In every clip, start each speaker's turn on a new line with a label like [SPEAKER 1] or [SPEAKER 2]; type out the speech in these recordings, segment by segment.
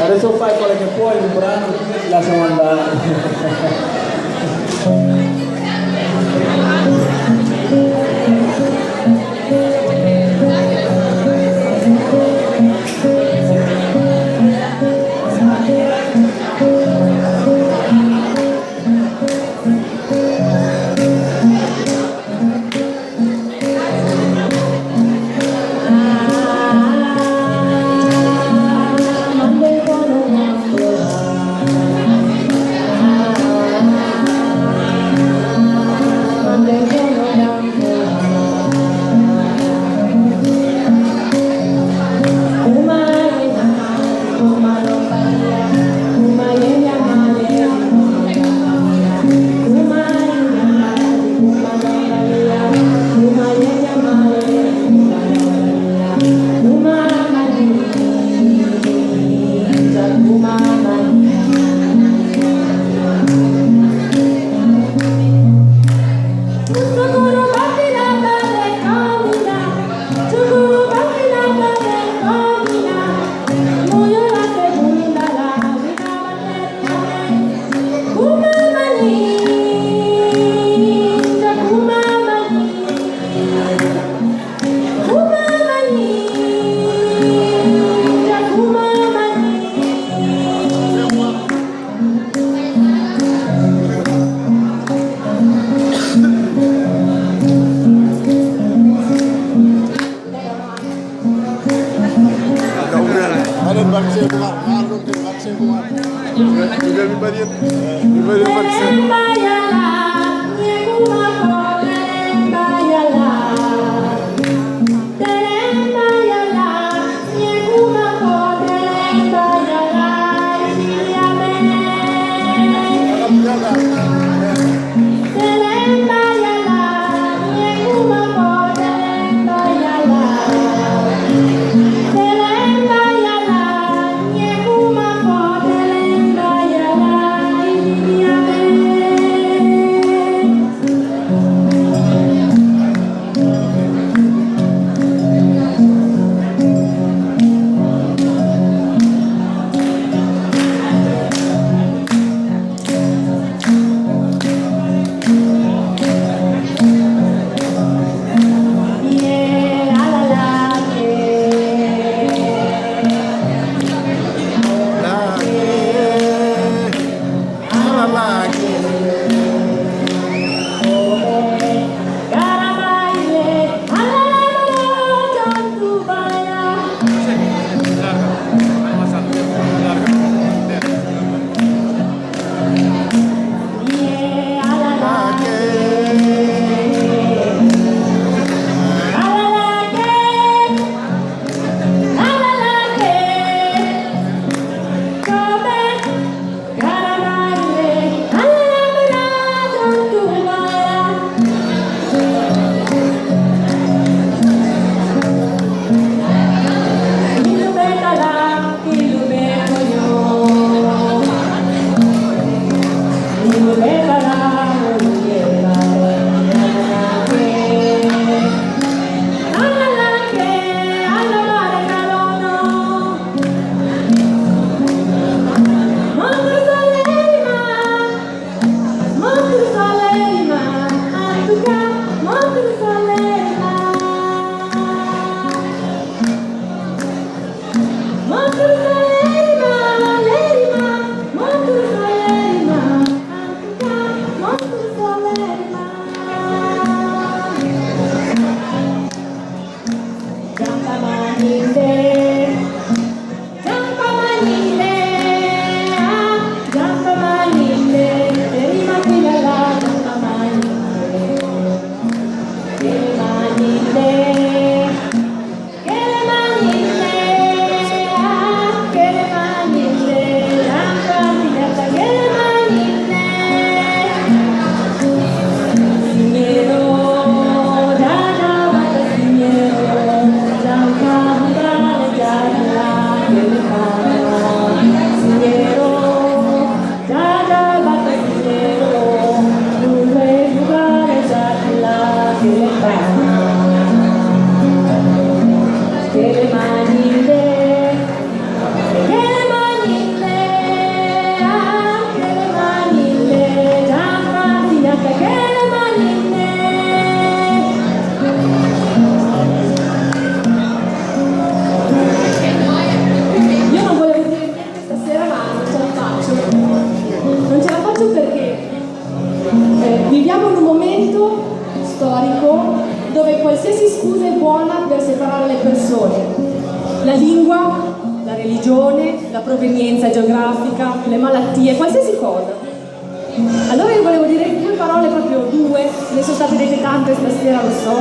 [SPEAKER 1] Adesso fai quello che puoi, il brano ti lasciamo andare.
[SPEAKER 2] religione, la provenienza geografica, le malattie, qualsiasi cosa. Allora io volevo dire due parole, proprio due, ne sono state dette tante stasera, lo so,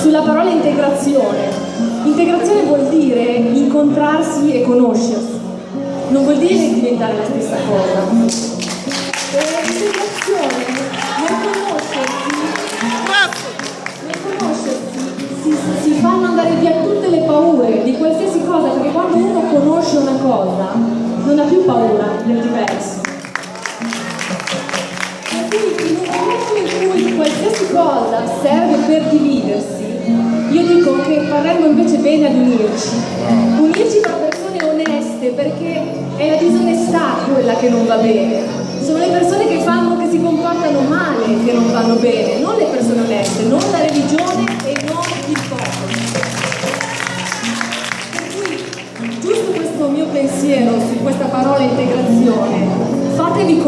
[SPEAKER 2] sulla parola integrazione. Integrazione vuol dire incontrarsi e conoscersi, non vuol dire diventare la stessa cosa. L'integrazione nel conoscersi si fanno andare via tutte le paure di qualsiasi cosa, perché quando uno conosce una cosa non ha più paura del diverso. E quindi in un momento in cui qualsiasi cosa serve per dividersi, io dico che faremmo invece bene ad unirci tra persone oneste, perché è la disonestà quella che non va bene. Sono le persone che si comportano male che non vanno bene, non le persone oneste, non la religione e non il popolo. Per cui, giusto questo mio pensiero su questa parola integrazione, fatevi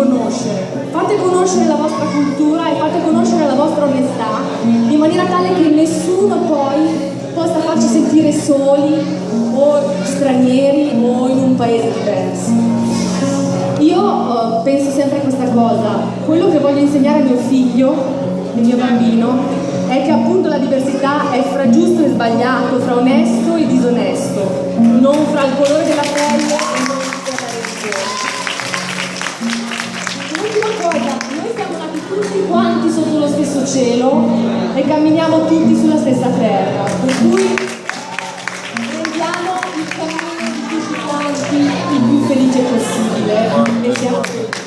[SPEAKER 2] fate conoscere la vostra cultura e fate conoscere la vostra onestà, in maniera tale che nessuno poi possa farci sentire soli o stranieri o in un paese diverso. Io penso sempre a questa cosa, quello che voglio insegnare a mio figlio, il mio bambino, è che appunto la diversità è fra giusto e sbagliato, fra onesto e disonesto, non fra il colore della pelle e non fra la religione. L'ultima cosa, noi siamo nati tutti quanti sotto lo stesso cielo e camminiamo tutti sulla stessa terra, per cui rendiamo il cammino di tutti quanti il più felice possibile e siamo felici.